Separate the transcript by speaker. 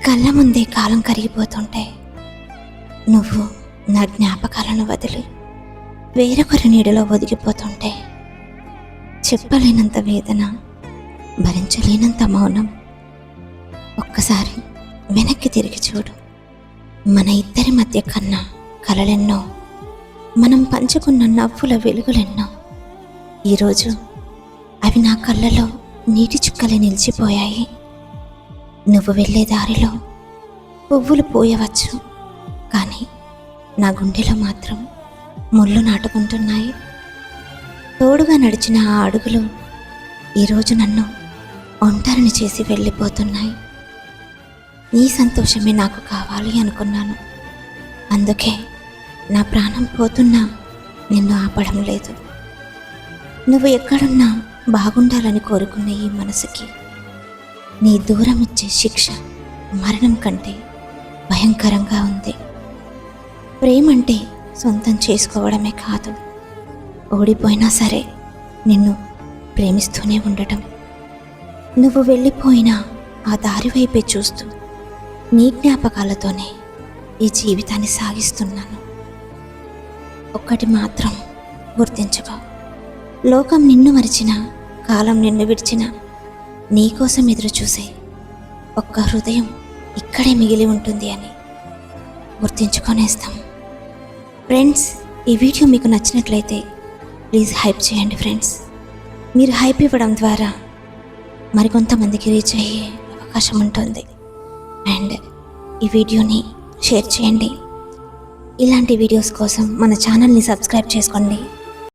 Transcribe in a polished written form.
Speaker 1: కళ్ళ ముందే కాలం కరిగిపోతుంటే నువ్వు నా జ్ఞాపకాలను వదిలి వేరొకరి నీడలో ఒదిగిపోతుంటే చెప్పలేనంత వేదన, భరించలేనంత మౌనం. ఒక్కసారి వెనక్కి తిరిగి చూడు. మన ఇద్దరి మధ్య కన్నా కలలెన్నో, మనం పంచుకున్న నవ్వుల వెలుగులెన్నో. ఈరోజు అవి నా కళ్ళలో నీటి చుక్కలే నిలిచిపోయాయి. నువ్వు వెళ్ళే దారిలో పువ్వులు పూయవచ్చు, కానీ నా గుండెలో మాత్రం ముళ్ళు నాటుకుంటున్నాయి. తోడుగా నడిచిన ఆ అడుగులు ఈరోజు నన్ను ఒంటరిని చేసి వెళ్ళిపోతున్నాయి. నీ సంతోషమే నాకు కావాలి అనుకున్నాను, అందుకే నా ప్రాణం పోతున్నా నిన్ను ఆపడం లేదు. నువ్వు ఎక్కడున్నా బాగుండాలని కోరుకునే ఈ మనసుకి నీ దూరం ఇచ్చే శిక్ష మరణం కంటే భయంకరంగా ఉంది. ప్రేమంటే సొంతం చేసుకోవడమే కాదు, ఓడిపోయినా సరే నిన్ను ప్రేమిస్తూనే ఉండటం. నువ్వు వెళ్ళిపోయినా ఆ దారి వైపే చూస్తూ నీ జ్ఞాపకాలతోనే ఈ జీవితాన్ని సాగిస్తున్నాను. ఒక్కటి మాత్రం గుర్తించుకో, లోకం నిన్ను మరిచినా, కాలం నిన్ను విడిచినా, నీకోసం ఎదురు చూసే ఒక్క హృదయం ఇక్కడే మిగిలి ఉంటుంది అని గుర్తించుకొనేస్తాం. ఫ్రెండ్స్, ఈ వీడియో మీకు నచ్చినట్లయితే ప్లీజ్ హైప్ చేయండి ఫ్రెండ్స్. మీరు హైప్ ఇవ్వడం ద్వారా మరికొంతమందికి రీచ్ అయ్యే అవకాశం ఉంటుంది. అండ్ ఈ వీడియోని షేర్ చేయండి. ఇలాంటి వీడియోస్ కోసం మన ఛానల్ని సబ్స్క్రైబ్ చేసుకోండి.